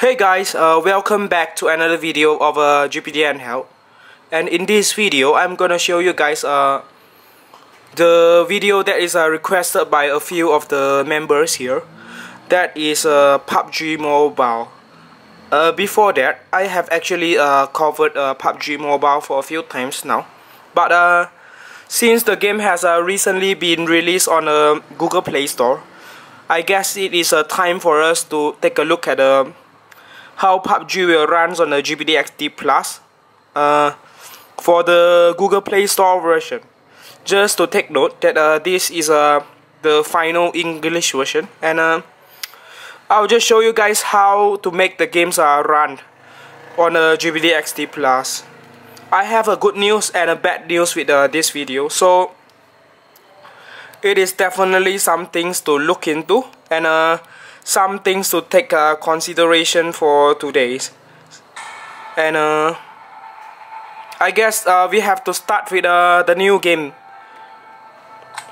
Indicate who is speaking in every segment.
Speaker 1: Hey guys, welcome back to another video of GPD Handheld. And in this video, I'm gonna show you guys the video that is requested by a few of the members here. That is PUBG Mobile. Before that, I have actually covered PUBG Mobile for a few times now. But since the game has recently been released on Google Play Store, I guess it is time for us to take a look at how PUBG will run on the GPD XD Plus for the Google Play Store version. Just to take note that this is the final English version, and I'll just show you guys how to make the games run on the GPD XD Plus. I have a good news and a bad news with this video, so it is definitely some things to look into and some things to take consideration for today's. And I guess we have to start with the new game,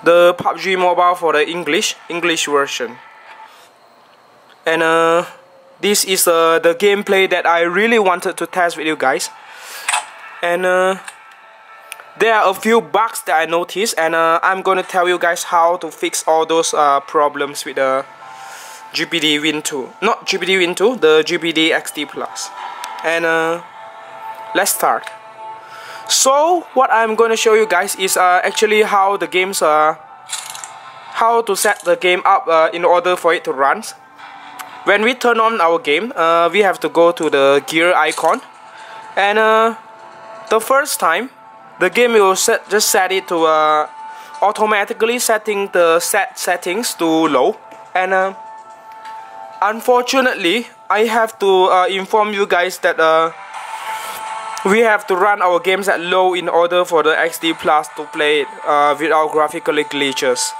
Speaker 1: the PUBG Mobile for the English version. And this is the gameplay that I really wanted to test with you guys. And there are a few bugs that I noticed, and I'm gonna tell you guys how to fix all those problems with the GPD Win 2. Not GPD Win 2, the GPD XD Plus. And let's start. So what I'm gonna show you guys is actually how the games how to set the game up in order for it to run. When we turn on our game, we have to go to the gear icon, and the first time the game will just set it to automatically setting the settings to low. And unfortunately, I have to inform you guys that we have to run our games at low in order for the XD Plus to play it without graphical glitches.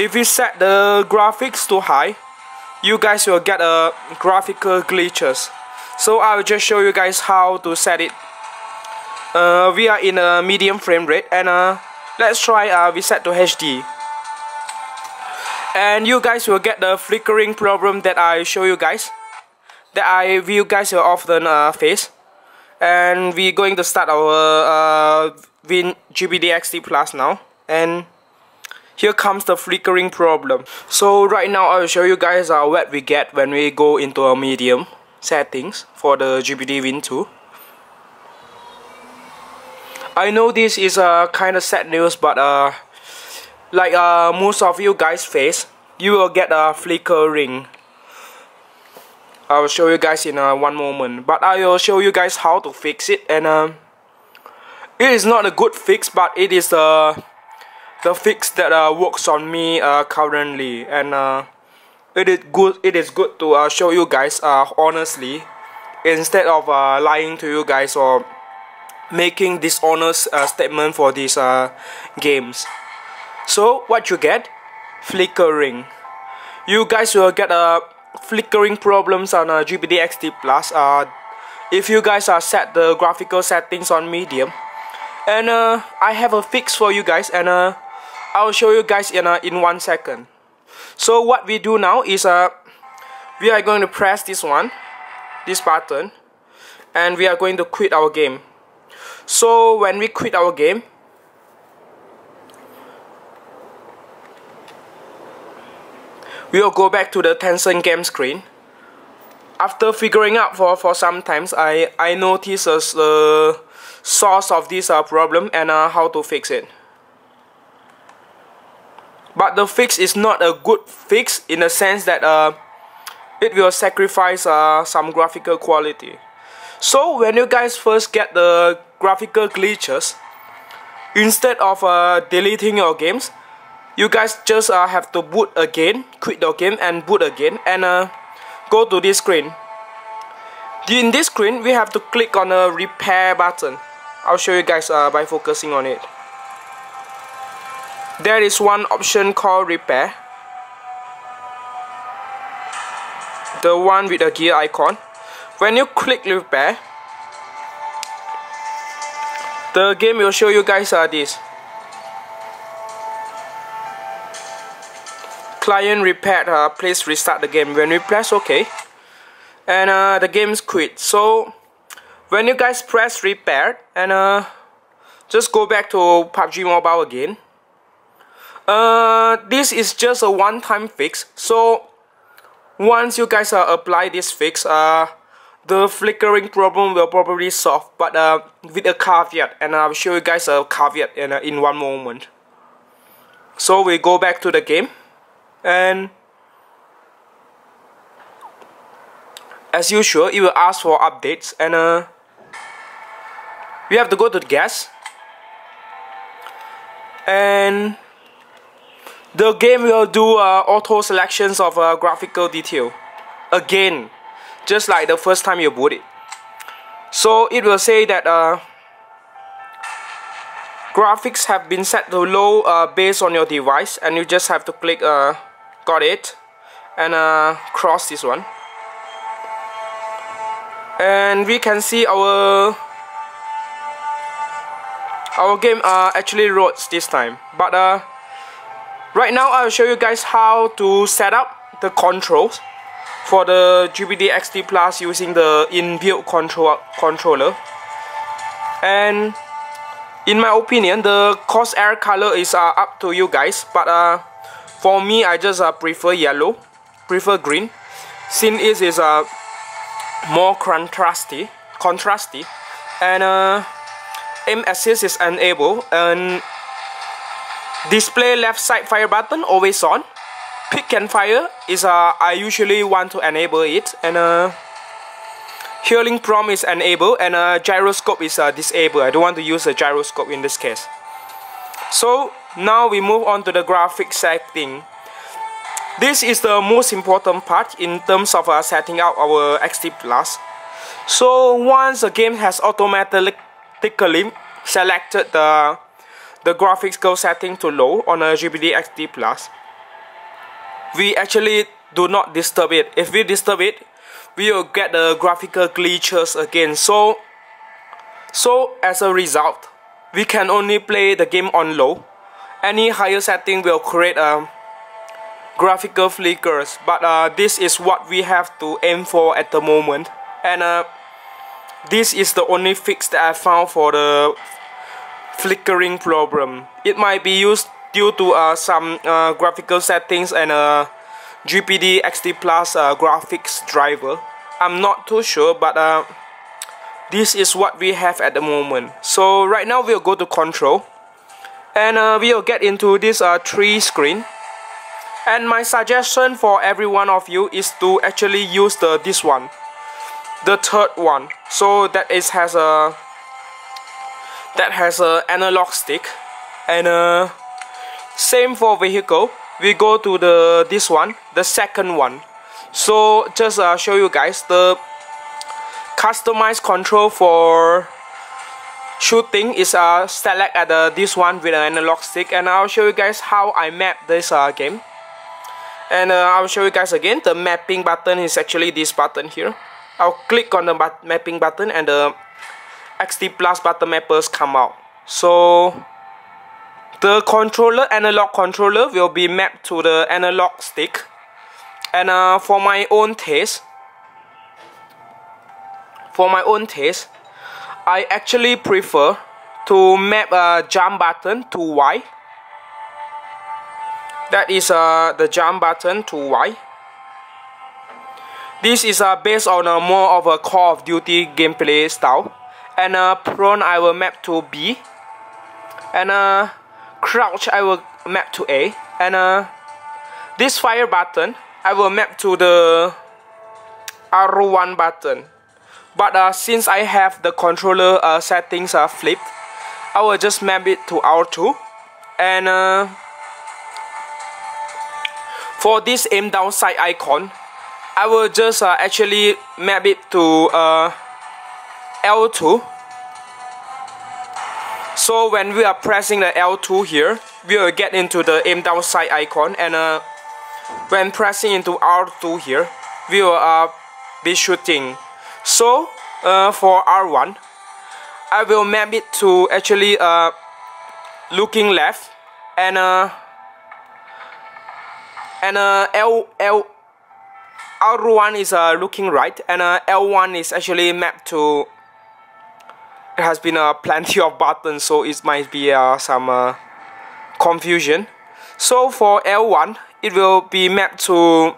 Speaker 1: If we set the graphics too high, you guys will get graphical glitches. So I'll just show you guys how to set it. We are in a medium frame rate, and let's try we set to HD. And you guys will get the flickering problem that I show you guys, that you guys will often face. And we're going to start our GPD XD Plus now, and here comes the flickering problem. So right now I will show you guys what we get when we go into a medium settings for the GPD Win 2. I know this is kind of sad news, but like most of you guys face, you will get flickering. I will show you guys in one moment, but I will show you guys how to fix it. And it is not a good fix, but it is the fix that works on me currently, and it is good to show you guys honestly, instead of lying to you guys or making dishonest statement for these games. So what you get? Flickering. You guys will get flickering problems on GPD XD Plus if you guys set the graphical settings on medium. And I have a fix for you guys, and I'll show you guys in 1 second. So what we do now is we are going to press this button, and we are going to quit our game. So when we quit our game, we will go back to the Tencent game screen. After figuring out for some times, I noticed the source of this problem and how to fix it. But the fix is not a good fix in the sense that it will sacrifice some graphical quality. So when you guys first get the graphical glitches, instead of deleting your games, you guys just have to boot again, quit your game and boot again, and go to this screen. In this screen, we have to click on a repair button. I'll show you guys by focusing on it. There is one option called repair, the one with the gear icon. When you click repair, the game will show you guys this. Client repaired, please restart the game. When we press OK, and the game's quit. So when you guys press repair and just go back to PUBG Mobile again, this is just a one-time fix. So once you guys apply this fix, the flickering problem will probably solve, but with a caveat, and I'll show you guys a caveat in one moment. So we go back to the game, and as usual, it will ask for updates, and we have to go to the gas, and the game will do auto selections of graphical detail again, just like the first time you boot it. So it will say that graphics have been set to low based on your device, and you just have to click got it, and cross this one, and we can see our game actually loads this time. But right now I'll show you guys how to set up the controls for the GPD XD Plus using the inbuilt controller. And in my opinion, the crosshair color is up to you guys, but for me, I just prefer green, since it is more contrasty, and aim assist is enabled, and display left side fire button always on. Pick and fire is I usually want to enable it, and healing prompt is enabled, and gyroscope is disabled. I don't want to use a gyroscope in this case. So now we move on to the graphic setting. This is the most important part in terms of setting out our XD Plus. So once the game has automatically selected the graphical setting to low on a GPD XD Plus, we actually do not disturb it. If we disturb it, we will get the graphical glitches again. So as a result, we can only play the game on low. Any higher setting will create graphical flickers, but this is what we have to aim for at the moment, and this is the only fix that I found for the flickering problem. It might be used due to some graphical settings and GPD XD Plus graphics driver. I'm not too sure, but this is what we have at the moment. So right now we'll go to control, and we'll get into this 3 screen. And my suggestion for every one of you is to actually use this one, the third one. So that has a analog stick, and same for vehicle. We go to this one, the second one. So just show you guys the customized control for shooting is select at this one with an analog stick, and I'll show you guys how I map this game. And I'll show you guys again, the mapping button is actually this button here. I'll click on the mapping button, and the XD Plus button mappers come out. So the analog controller will be mapped to the analog stick. And for my own taste, I actually prefer to map a jump button to Y. That is the jump button to Y. This is based on more of a Call of Duty gameplay style. And prone I will map to B. And crouch I will map to A. And this fire button I will map to the R1 button. But since I have the controller settings flipped, I will just map it to R2. And for this aim down sight icon, I will just actually map it to L2. So when we are pressing the L2 here, we will get into the aim down sight icon, and when pressing into R2 here, we will be shooting. So for R1, I will map it to actually looking left, and R1 is looking right, and L1 is actually mapped to. It has been plenty of buttons, so it might be some confusion. So for L1, it will be mapped to.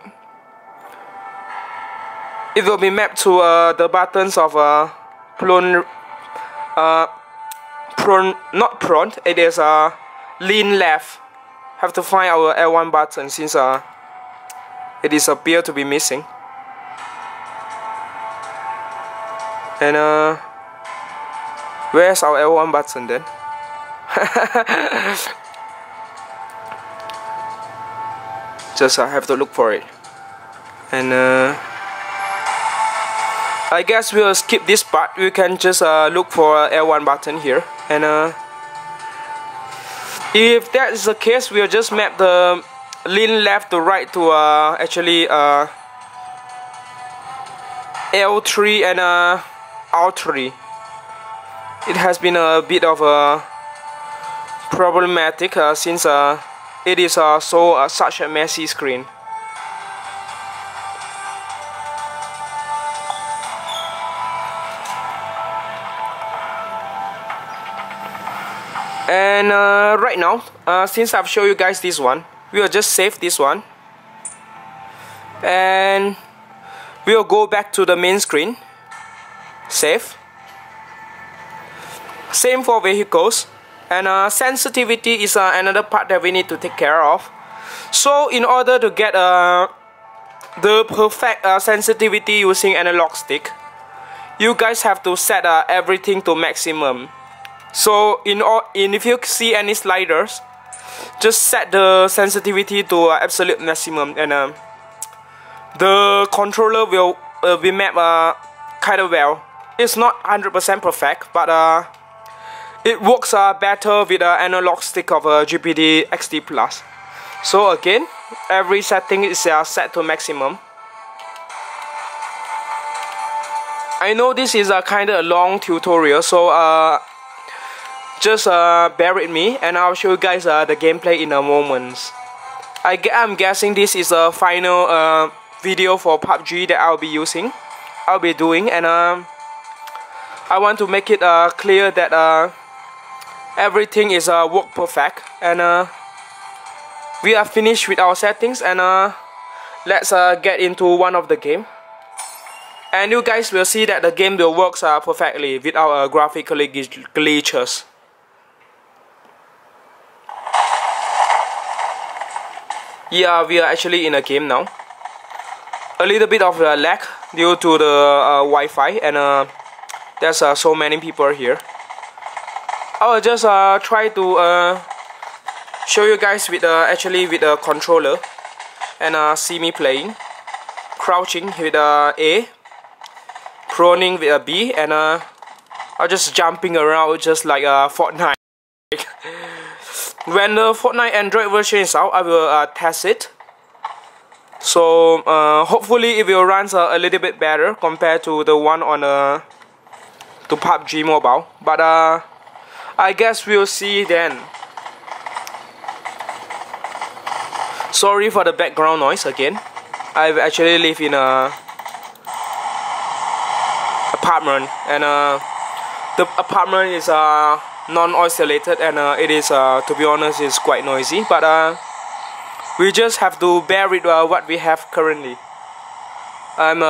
Speaker 1: It will be mapped to the buttons of not prone. It is lean left. Have to find our L1 button since it is appear to be missing. And where's our L1 button then? Just have to look for it. And I guess we'll skip this part. We can just look for L1 button here. And if that is the case, we'll just map the lean left to right to actually L3 and R3. It has been a bit of a problematic since it is such a messy screen. And right now, since I've shown you guys this one, we'll just save this one, and we'll go back to the main screen. Save. Same for vehicles. And sensitivity is another part that we need to take care of. So in order to get the perfect sensitivity using analog stick, you guys have to set everything to maximum. So if you see any sliders, just set the sensitivity to absolute maximum, and the controller will be mapped kind of well. It's not 100% perfect, but it works better with the analog stick of GPD XD Plus. So again, every setting is set to maximum. I know this is a kind of a long tutorial, so just bear with me, and I'll show you guys the gameplay in a moment. I'm guessing this is a final video for PUBG that I'll be doing, and I want to make it clear that everything is work perfect, and we are finished with our settings, and let's get into one of the game, and you guys will see that the game will work perfectly without graphically glitches. Yeah, we are actually in a game now. A little bit of lag due to the Wi-Fi, and there's so many people here. I'll just try to show you guys with actually with a controller, and see me playing. Crouching with A, proning with a B, and I'm just jumping around just like Fortnite. When the Fortnite Android version is out, I will test it. So hopefully it will run a little bit better compared to the one on to PUBG Mobile. But I guess we'll see then. Sorry for the background noise again. I actually live in a apartment, and the apartment is non-isolated, and it is to be honest, is quite noisy, but we just have to bear with what we have currently. I'm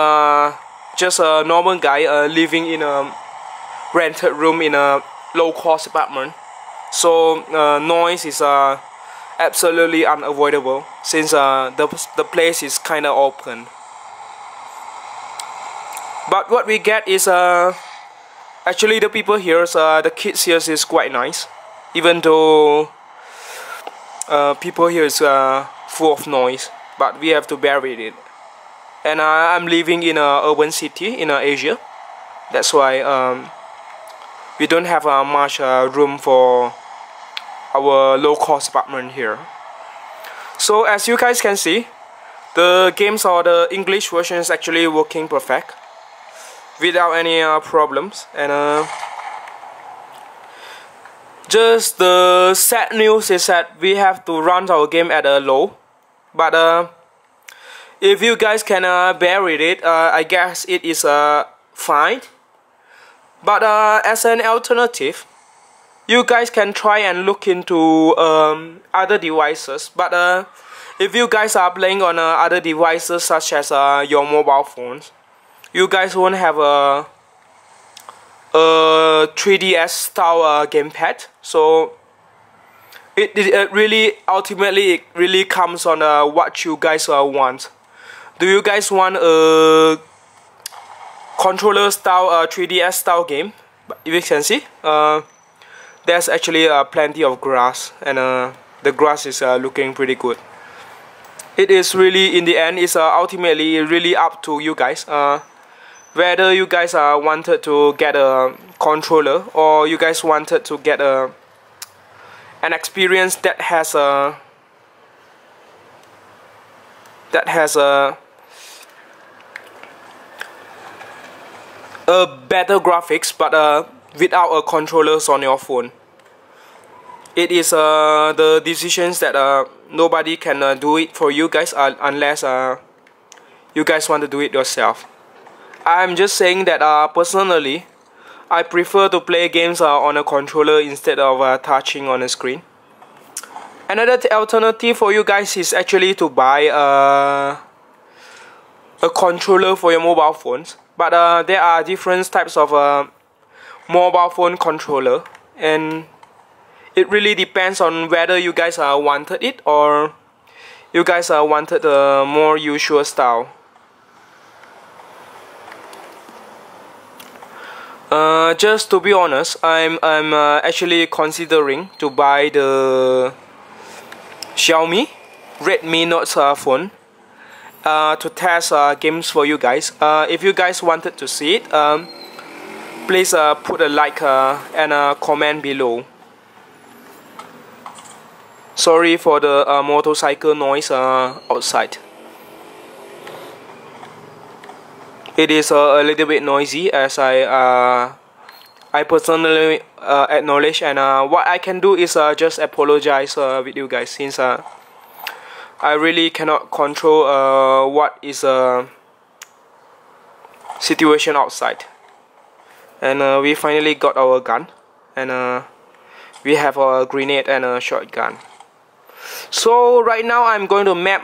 Speaker 1: just a normal guy living in a rented room in a low-cost apartment, so noise is absolutely unavoidable since the place is kind of open. But what we get is actually the people here, the kids here is quite nice, even though people here is full of noise, but we have to bear with it. And I'm living in an urban city in Asia. That's why we don't have much room for our low-cost apartment here. So as you guys can see, the games or the English version is actually working perfect without any problems, and just the sad news is that we have to run our game at a low, but If you guys can bear with it, I guess it is fine. But as an alternative, you guys can try and look into other devices. But if you guys are playing on other devices such as your mobile phones, you guys won't have a 3DS style gamepad. So it really ultimately it really comes on what you guys want. Do you guys want a controller style 3DS style game? If you can see, there's actually plenty of grass, and the grass is looking pretty good. It is really, in the end, is ultimately really up to you guys. Whether you guys wanted to get a controller, or you guys wanted to get an experience that has a better graphics, but without a controllers on your phone. It is the decisions that nobody can do it for you guys unless you guys want to do it yourself. I'm just saying that personally, I prefer to play games on a controller instead of touching on a screen. Another alternative for you guys is actually to buy a controller for your mobile phones. But there are different types of mobile phone controller, and it really depends on whether you guys wanted it or you guys wanted a more usual style. Just to be honest, I'm actually considering to buy the Xiaomi Redmi Note phone to test games for you guys. If you guys wanted to see it, please put a like and a comment below. Sorry for the motorcycle noise outside. It is a little bit noisy, as I personally acknowledge, and what I can do is just apologize with you guys, since I really cannot control what is situation outside. And we finally got our gun, and we have a grenade and a shotgun. So right now I'm going to map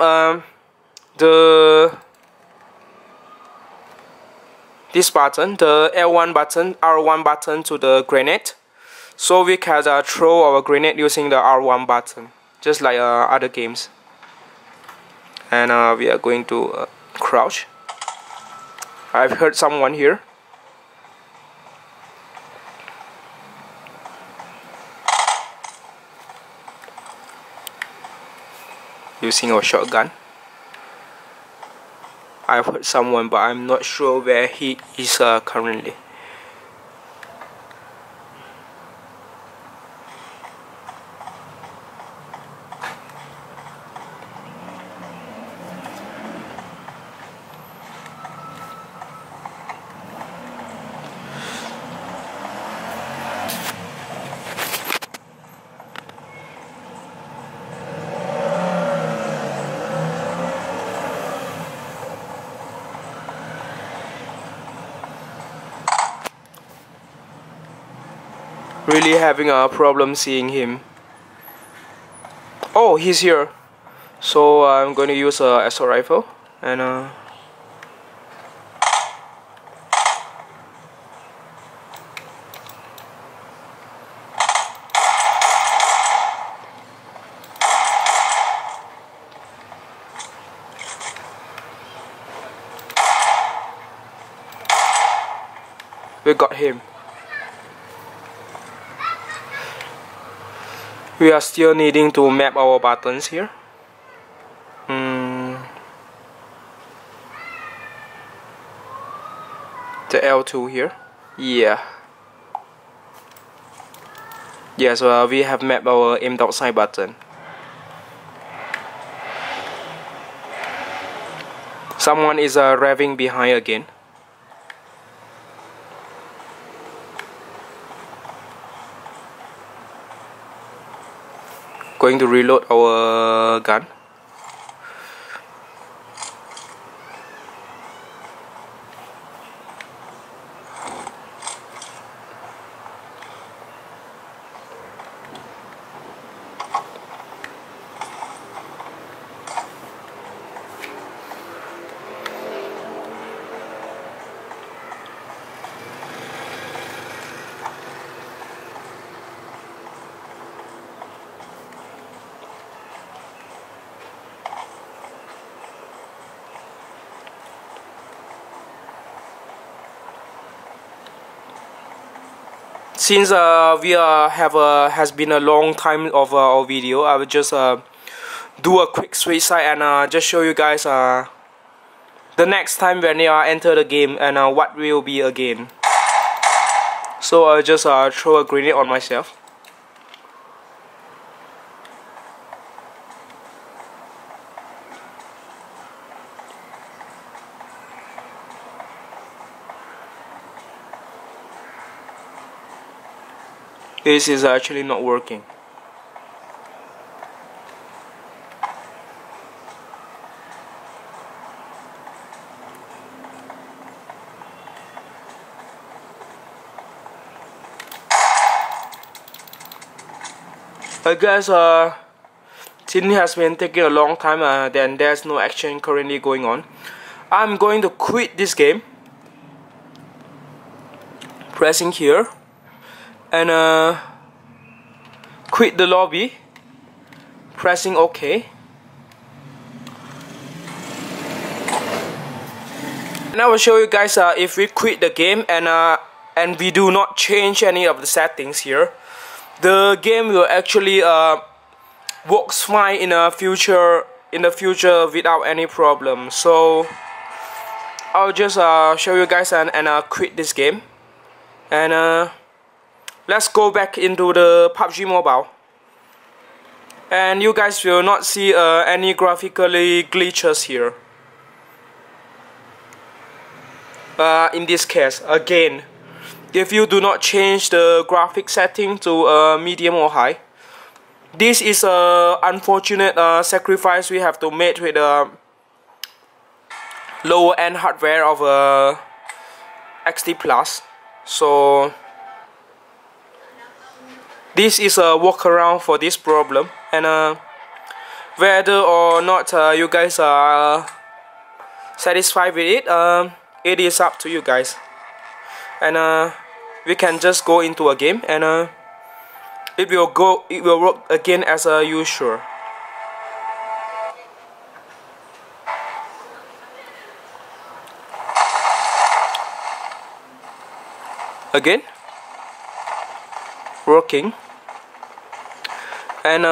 Speaker 1: this button, the L1 button, R1 button, to the grenade, so we can throw our grenade using the R1 button, just like other games. And we are going to crouch. I've heard someone here. Using our shotgun. I've heard someone, but I'm not sure where he is currently. Really having a problem seeing him. Oh, he's here. So I'm going to use a assault rifle, and we got him. We are still needing to map our buttons here. The L2 here. Yeah. Yeah, so we have mapped our aimed outside button. Someone is revving behind again. Going to reload our gun. Since has been a long time of our video, I will just do a quick switch side and just show you guys the next time when you enter the game and what will be again. So I'll just throw a grenade on myself. This is actually not working. I guess since it has been taking a long time, then there's no action currently going on. I'm going to quit this game, pressing here, and quit the lobby, pressing OK. And I will show you guys if we quit the game and we do not change any of the settings here, the game will actually works fine in the future without any problem. So I'll just show you guys and quit this game, and let's go back into the PUBG Mobile, and you guys will not see any graphically glitches here. In this case, again, if you do not change the graphic setting to medium or high, this is a unfortunate sacrifice we have to make with the lower end hardware of XD Plus. So this is a workaround for this problem, and whether or not you guys are satisfied with it, it is up to you guys. And we can just go into a game, and it will work again as usual. Again, working, and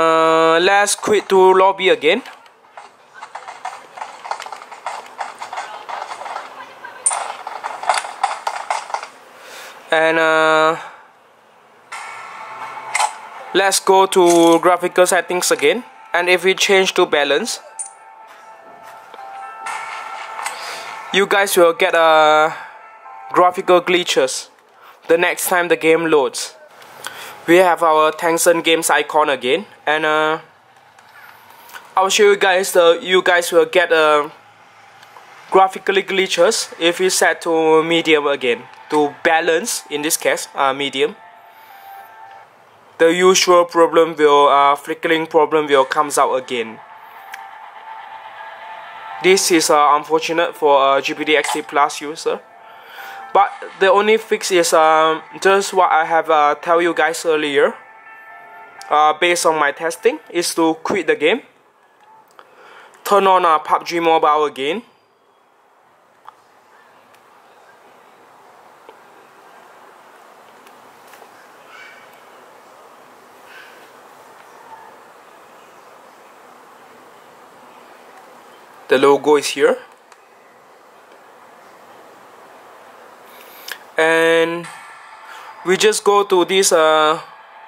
Speaker 1: let's quit to lobby again. And let's go to graphical settings again, and if we change to balance, you guys will get graphical glitches the next time the game loads. We have our Tencent Games icon again, and I'll show you guys you guys will get graphically glitches if you set to medium again. To balance, in this case, medium, the usual problem will flickering problem will comes out again. This is unfortunate for GPD XD Plus user, but the only fix is just what I have tell you guys earlier. Based on my testing, is to quit the game, turn on PUBG Mobile again. The logo is here, and we just go to this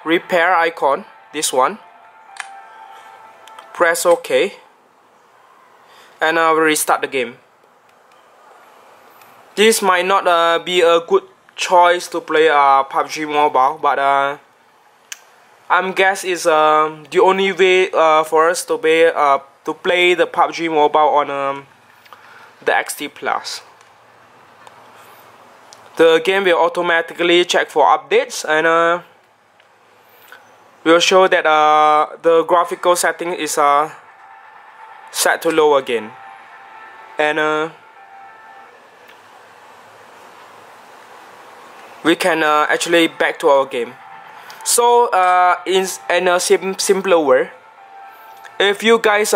Speaker 1: repair icon, this one, press OK, and I will restart the game. This might not be a good choice to play PUBG Mobile, but I'm guess is the only way for us to play the PUBG Mobile on the XD Plus. The game will automatically check for updates, and will show that the graphical setting is set to low again, and we can actually back to our game. So in a simpler way, if you guys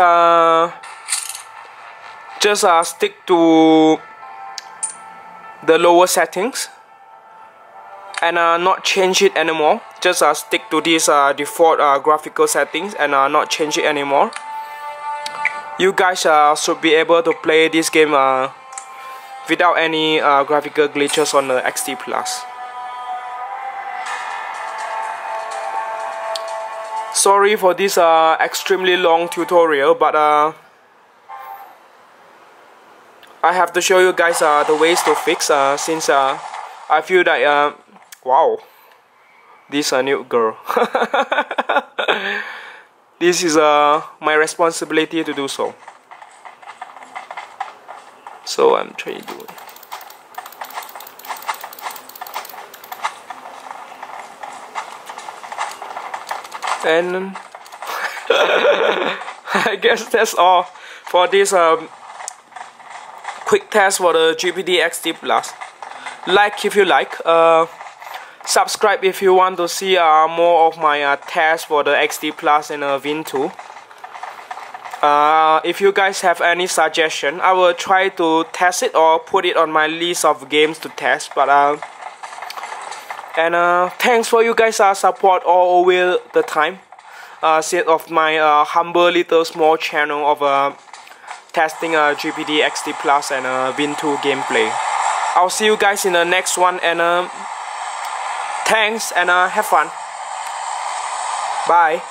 Speaker 1: just stick to the lower settings, and not change it anymore. Just stick to this default graphical settings and not change it anymore. You guys should be able to play this game without any graphical glitches on the XD Plus. Sorry for this extremely long tutorial, but I have to show you guys the ways to fix since I feel that wow, this is a new girl. This is my responsibility to do so. So I'm trying to do it. And I guess that's all for this quick test for the GPD XD Plus. Like if you like, subscribe if you want to see more of my tests for the XD Plus and Win 2. If you guys have any suggestion, I will try to test it or put it on my list of games to test. But thanks for you guys support all over the time. Set of my humble little small channel of testing GPD XD Plus and Win 2 gameplay. I'll see you guys in the next one, and thanks and have fun. Bye.